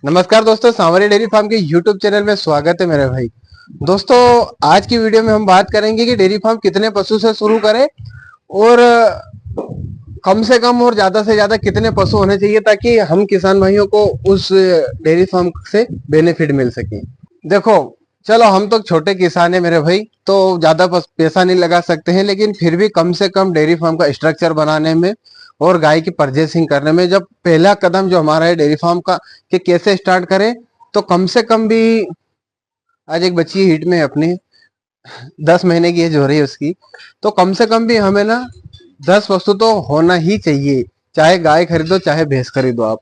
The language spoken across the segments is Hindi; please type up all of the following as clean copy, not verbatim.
नमस्कार दोस्तों, सांवरिया डेयरी फार्म के यूट्यूब चैनल में स्वागत है मेरे भाई। दोस्तों, आज की वीडियो में हम बात करेंगे कि डेयरी फार्म कितने पशु से शुरू करें और कम से कम और ज्यादा से ज्यादा कितने पशु होने चाहिए ताकि हम किसान भाइयों को उस डेयरी फार्म से बेनिफिट मिल सके। देखो, चलो हम तो छोटे किसान है मेरे भाई, तो ज्यादा पैसा नहीं लगा सकते हैं, लेकिन फिर भी कम से कम डेयरी फार्म का स्ट्रक्चर बनाने में और गाय की परचेसिंग करने में जब पहला कदम जो हमारा है डेयरी फार्म का कि कैसे स्टार्ट करें, तो कम से कम भी आज एक बच्ची हिट में अपनी 10 महीने की एज हो रही है उसकी, तो कम से कम भी हमें ना 10 पशु तो होना ही चाहिए। चाहे गाय खरीदो चाहे भैंस खरीदो आप,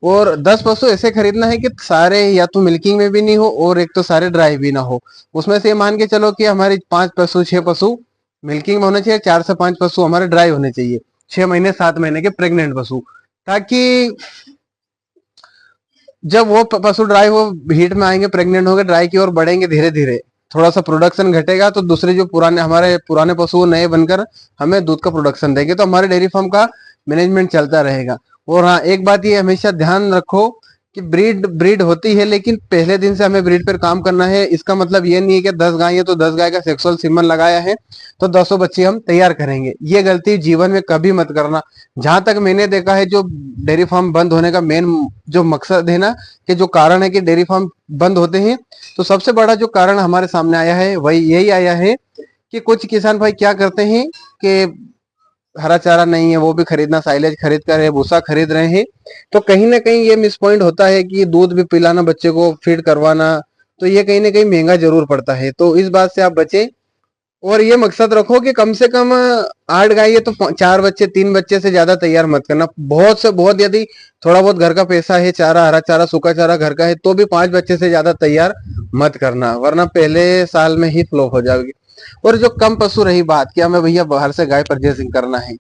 और 10 पशु ऐसे खरीदना है कि सारे या तो मिल्किंग में भी नहीं हो और एक तो सारे ड्राई भी ना हो। उसमें से मान के चलो कि हमारे 5 पशु 6 पशु मिल्किंग में होने चाहिए, 4 से 5 पशु हमारे ड्राई होने चाहिए, 6 महीने 7 महीने के प्रेग्नेंट पशु, ताकि जब वो पशु ड्राई वो हीट में आएंगे, प्रेग्नेंट होंगे, ड्राई की ओर बढ़ेंगे, धीरे धीरे थोड़ा सा प्रोडक्शन घटेगा तो दूसरे जो पुराने हमारे पुराने पशु वो नए बनकर हमें दूध का प्रोडक्शन देंगे, तो हमारे डेयरी फार्म का मैनेजमेंट चलता रहेगा। और हाँ, एक बात ये हमेशा ध्यान रखो कि ब्रीड ब्रीड होती है, लेकिन पहले दिन से हमें ब्रीड पर काम करना है। इसका मतलब ये नहीं है कि 10 गाय है तो 10 गाय का सेक्सुअल सीमन लगाया है तो 10 बच्चे हम तैयार करेंगे। ये गलती जीवन में कभी मत करना। जहां तक मैंने देखा है, जो डेयरी फार्म बंद होने का मेन जो मकसद है ना, कि जो कारण है कि डेयरी फार्म बंद होते हैं, तो सबसे बड़ा जो कारण हमारे सामने आया है वही यही आया है कि कुछ किसान भाई क्या करते हैं कि हरा चारा नहीं है वो भी खरीदना, साइलेज खरीद कर है, भूसा खरीद रहे हैं, तो कहीं ना कहीं ये मिस पॉइंट होता है कि दूध भी पिलाना, बच्चे को फीड करवाना, तो ये कहीं ना कहीं महंगा जरूर पड़ता है। तो इस बात से आप बचे और ये मकसद रखो कि कम से कम 8 गाय है तो 4 बच्चे, 3 बच्चे से ज्यादा तैयार मत करना। बहुत से बहुत, यदि थोड़ा बहुत घर का पैसा है, चारा, हरा चारा, सूखा चारा घर का है, तो भी 5 बच्चे से ज्यादा तैयार मत करना, वरना पहले साल में ही फ्लॉप हो जाएगी। और जो कम पशु रही बात कि हमें भैया बाहर से गाय परचेसिंग करना है,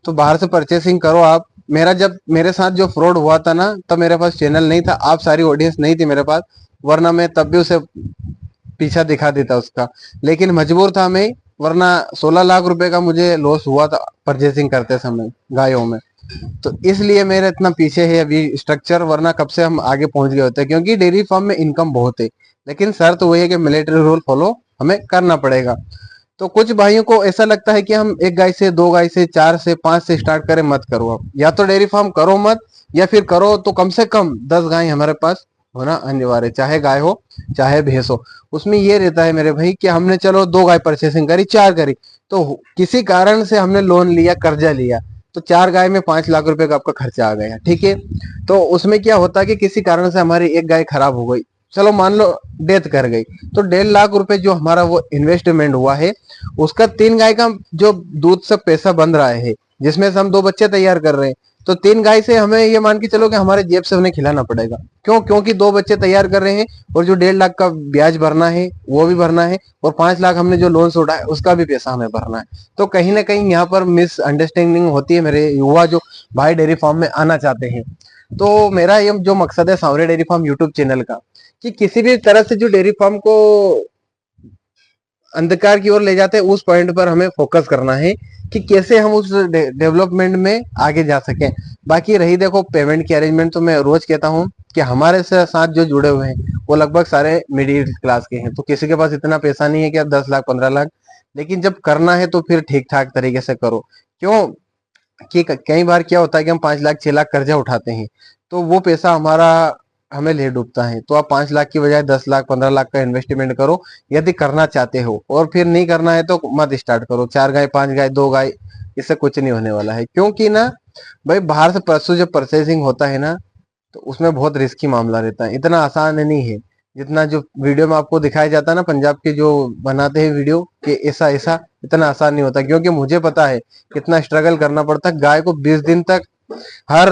तो बाहर से परचेसिंग करो आप। जब मेरे साथ जो फ्रॉड हुआ था ना, तब मेरे पास चैनल नहीं था, आप सारी ऑडियंस नहीं थी मेरे पास, वरना मैं तब भी उसे पीछा दिखा देता उसका, लेकिन मजबूर था मैं, वरना 16 लाख रुपए का मुझे लॉस हुआ था परचेसिंग करते समय गायों में। तो इसलिए मेरा इतना पीछे है अभी स्ट्रक्चर, वरना कब से हम आगे पहुंच गए होते, क्योंकि डेयरी फार्म में इनकम बहुत है, लेकिन शर्त वही है कि मिलिट्री रूल फॉलो हमें करना पड़ेगा। तो कुछ भाइयों को ऐसा लगता है कि हम 1 गाय से, 2 गाय से, 4 से 5 से स्टार्ट करें। मत करो आप, या तो डेयरी फार्म करो मत, या फिर करो तो कम से कम 10 गाय हमारे पास होना अनिवार्य, चाहे गाय हो चाहे भैंस हो। उसमें ये रहता है मेरे भाई कि हमने चलो 2 गाय परचेसिंग करी, 4 करी, तो किसी कारण से हमने लोन लिया, कर्जा लिया, तो 4 गाय में 5 लाख रुपए का आपका खर्चा आ गया, ठीक है। तो उसमें क्या होता है कि किसी कारण से हमारी 1 गाय खराब हो गई, चलो मान लो डेथ कर गई, तो 1.5 लाख रुपए जो हमारा वो इन्वेस्टमेंट हुआ है, उसका 3 गाय का जो दूध से पैसा बन रहा है, जिसमें से हम 2 बच्चे तैयार कर रहे हैं, तो 3 गाय से हमें ये मान के चलो कि हमारे जेब से उन्हें खिलाना पड़ेगा। क्यों? क्योंकि 2 बच्चे तैयार कर रहे हैं, और जो 1.5 लाख का ब्याज भरना है वो भी भरना है, और 5 लाख हमने जो लोन से उठाया उसका भी पैसा हमें भरना है। तो कहीं ना कहीं यहाँ पर मिसअंडरस्टैंडिंग होती है मेरे युवा जो भाई डेयरी फार्म में आना चाहते हैं। तो मेरा ये जो मकसद है सांवरिया डेयरी फार्म यूट्यूब चैनल का, कि किसी भी तरह से जो डेयरी फार्म को अंधकार की ओर ले जाते हैं, उस पॉइंट पर हमें फोकस करना है कि कैसे हम उस डेवलपमेंट में आगे जा सकें। बाकी रही देखो पेमेंट की अरेंजमेंट, तो मैं रोज कहता हूँ कि हमारे साथ जो जुड़े हुए हैं वो लगभग सारे मिडिल क्लास के हैं, तो किसी के पास इतना पैसा नहीं है कि आप 10 लाख 15 लाख, लेकिन जब करना है तो फिर ठीक ठाक तरीके से करो। क्यों? कि कई बार क्या होता है कि हम 5 लाख 6 लाख कर्जा उठाते हैं, तो वो पैसा हमारा हमें ले डूबता है। तो आप 5 लाख की बजाय 10 लाख 15 लाख का इन्वेस्टमेंट करो, यदि करना चाहते हो। और फिर नहीं करना है तो मत स्टार्ट करो। 4 गाय 5 गाय 2 गाय, इससे कुछ नहीं होने वाला है। क्योंकि ना भाई, बाहर से पशु जब परचेसिंग होता है ना, तो उसमें बहुत रिस्की मामला रहता है, इतना आसान नहीं है जितना जो वीडियो में आपको दिखाया जाता है ना, पंजाब के जो बनाते हैं वीडियो कि ऐसा ऐसा, इतना आसान नहीं होता। क्योंकि मुझे पता है कितना स्ट्रगल करना पड़ता है। गाय को 20 दिन तक हर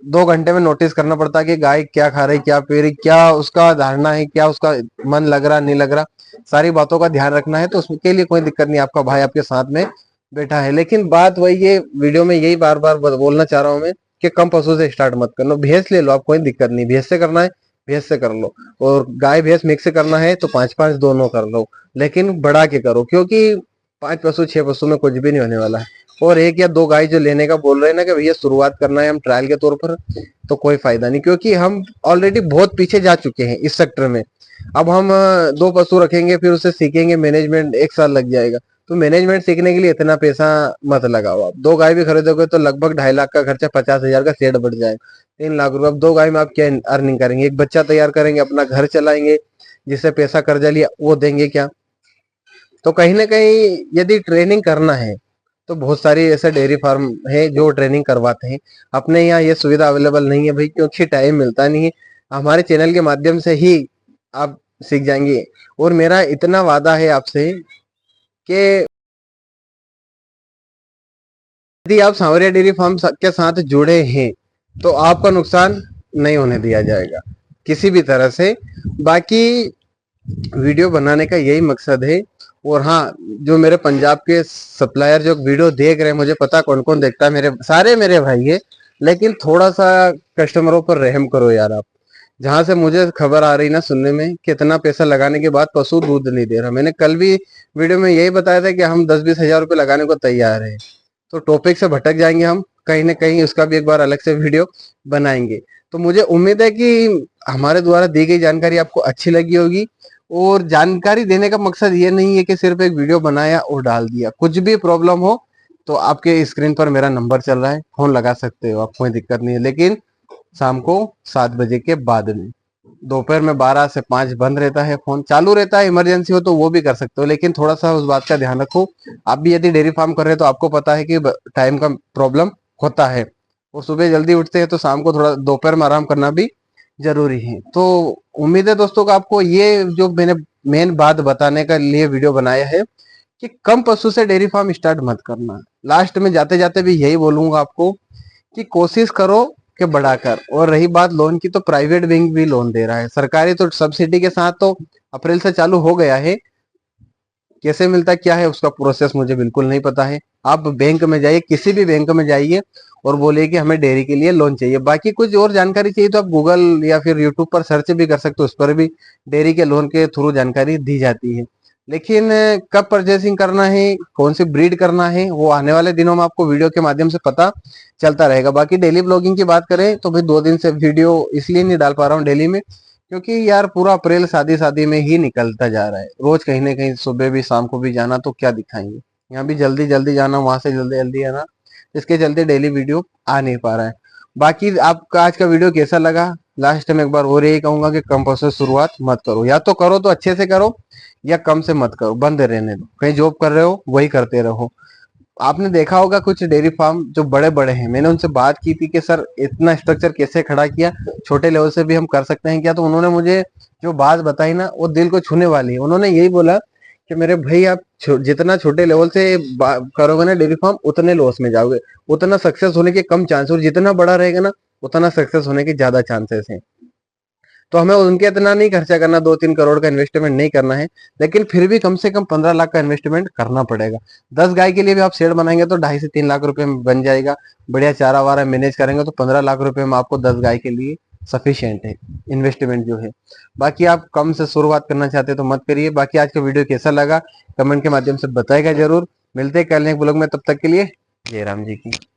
2 घंटे में नोटिस करना पड़ता है कि गाय क्या खा रही, क्या पी रही, क्या उसका धारणा है, क्या उसका मन लग रहा नहीं लग रहा, सारी बातों का ध्यान रखना है। तो उसके लिए कोई दिक्कत नहीं, आपका भाई आपके साथ में बैठा है। लेकिन बात वही है, वीडियो में यही बार बार बोलना चाह रहा हूँ मैं कि कम पशु से स्टार्ट मत करना। भैंस ले लो आप, कोई दिक्कत नहीं, भैंस से करना है भैंस से कर लो, और गाय भैंस मिक्स से करना है तो 5 5 दोनों कर लो, लेकिन बढ़ा के करो। क्योंकि 5 पशु 6 पशु में कुछ भी नहीं होने वाला है। और एक या दो गाय जो लेने का बोल रहे हैं ना कि भैया शुरुआत करना है हम ट्रायल के तौर पर, तो कोई फायदा नहीं, क्योंकि हम ऑलरेडी बहुत पीछे जा चुके हैं इस सेक्टर में। अब हम दो पशु रखेंगे फिर उसे सीखेंगे मैनेजमेंट, एक साल लग जाएगा। तो मैनेजमेंट सीखने के लिए इतना पैसा मत लगाओ। आप दो गाय भी खरीदोगे तो लगभग 2.5 लाख का खर्चा, 50,000 का सेट बढ़ जाएगा, 3 लाख रुपए। अब दो गाय में आप क्या अर्निंग करेंगे? एक बच्चा तैयार करेंगे, अपना घर चलाएंगे, जिससे पैसा कर्जा लिया वो देंगे क्या? तो कहीं ना कहीं यदि ट्रेनिंग करना है तो बहुत सारी ऐसे डेयरी फार्म है जो ट्रेनिंग करवाते हैं। अपने यहाँ ये सुविधा अवेलेबल नहीं है भाई, क्योंकि टाइम मिलता नहीं है। हमारे चैनल के माध्यम से ही आप सीख जाएंगे। और मेरा इतना वादा है आपसे कि यदि आप सांवरिया डेयरी फार्म के साथ जुड़े हैं तो आपका नुकसान नहीं होने दिया जाएगा किसी भी तरह से। बाकी वीडियो बनाने का यही मकसद है। और हाँ, जो मेरे पंजाब के सप्लायर जो वीडियो देख रहे हैं, मुझे पता कौन कौन देखता है, मेरे सारे मेरे भाई है, लेकिन थोड़ा सा कस्टमरों पर रहम करो यार आप। जहां से मुझे खबर आ रही ना सुनने में, कितना पैसा लगाने के बाद पशु दूध नहीं दे रहा। मैंने कल भी वीडियो में यही बताया था कि हम 10-20 हजार रुपये लगाने को तैयार है। तो टॉपिक से भटक जाएंगे हम कहीं ना कहीं, उसका भी एक बार अलग से वीडियो बनाएंगे। तो मुझे उम्मीद है कि हमारे द्वारा दी गई जानकारी आपको अच्छी लगी होगी। और जानकारी देने का मकसद ये नहीं है कि सिर्फ एक वीडियो बनाया और डाल दिया। कुछ भी प्रॉब्लम हो तो आपके स्क्रीन पर मेरा नंबर चल रहा है, फोन लगा सकते हो आप, कोई दिक्कत नहीं है। लेकिन शाम को 7 बजे के बाद में, दोपहर में 12 से 5 बंद रहता है, फोन चालू रहता है। इमरजेंसी हो तो वो भी कर सकते हो, लेकिन थोड़ा सा उस बात का ध्यान रखो। आप भी यदि डेयरी फार्म कर रहे हो तो आपको पता है कि टाइम का प्रॉब्लम होता है। वो सुबह जल्दी उठते हैं तो शाम को थोड़ा दोपहर में आराम करना भी जरूरी है। तो उम्मीद है दोस्तों को आपको ये जो मैंने मेन बात बताने का लिए वीडियो बनाया है कि कम पशु से डेयरी फार्म स्टार्ट मत करना। लास्ट में जाते जाते भी यही बोलूंगा आपको कि कोशिश करो कि बढ़ाकर। और रही बात लोन की, तो प्राइवेट बैंक भी लोन दे रहा है, सरकारी तो सब्सिडी के साथ तो अप्रैल से चालू हो गया है। कैसे मिलता क्या है उसका प्रोसेस मुझे बिल्कुल नहीं पता है। आप बैंक में जाइए, किसी भी बैंक में जाइए और बोलिए कि हमें डेयरी के लिए लोन चाहिए। बाकी कुछ और जानकारी चाहिए तो आप गूगल या फिर यूट्यूब पर सर्च भी कर सकते हो, उस पर भी डेयरी के लोन के थ्रू जानकारी दी जाती है। लेकिन कब परचेसिंग करना है, कौन सी ब्रीड करना है, वो आने वाले दिनों में आपको वीडियो के माध्यम से पता चलता रहेगा। बाकी डेली ब्लॉगिंग की बात करें तो भाई 2 दिन से वीडियो इसलिए नहीं डाल पा रहा हूँ डेली में, क्योंकि यार पूरा अप्रैल शादी शादी में ही निकलता जा रहा है। रोज कहीं ना कहीं सुबह भी शाम को भी जाना, तो क्या दिखाएंगे। यहाँ भी जल्दी जल्दी जाना, वहां से जल्दी जल्दी आना, इसके चलते डेली वीडियो आ नहीं पा रहा है। बाकी आपका आज का वीडियो कैसा लगा? लास्ट में एक बार और यही कहूंगा कि कम पैसे से शुरुआत मत करो। या तो करो तो अच्छे से करो, या कम से मत करो, बंद रहने दो। कहीं जॉब कर रहे हो वही करते रहो। आपने देखा होगा कुछ डेयरी फार्म जो बड़े बड़े हैं, मैंने उनसे बात की थी कि सर इतना स्ट्रक्चर कैसे खड़ा किया, छोटे लेवल से भी हम कर सकते हैं क्या? तो उन्होंने मुझे जो बात बताई ना वो दिल को छूने वाली है। उन्होंने यही बोला कि मेरे भाई आप जितना छोटे लेवल से करोगे ना डेयरी फार्म, उतने लॉस में जाओगे, उतना सक्सेस होने के कम चांस, और जितना बड़ा रहेगा ना उतना सक्सेस होने के ज्यादा चांसेस हैं। तो हमें उनके इतना नहीं खर्चा करना, 2-3 करोड़ का इन्वेस्टमेंट नहीं करना है, लेकिन फिर भी कम से कम 15 लाख का इन्वेस्टमेंट करना पड़ेगा। 10 गाय के लिए भी आप शेड बनाएंगे तो 2.5 से 3 लाख रुपए में बन जाएगा। बढ़िया चारा वारा मैनेज करेंगे तो 15 लाख रुपए में आपको 10 गाय के लिए सफिशियंट है इन्वेस्टमेंट जो है। बाकी आप कम से शुरुआत करना चाहते हैं तो मत करिए। बाकी आज का वीडियो कैसा लगा कमेंट के माध्यम से बताएगा जरूर। मिलते हैं कल एक ब्लॉग में, तब तक के लिए जय राम जी की।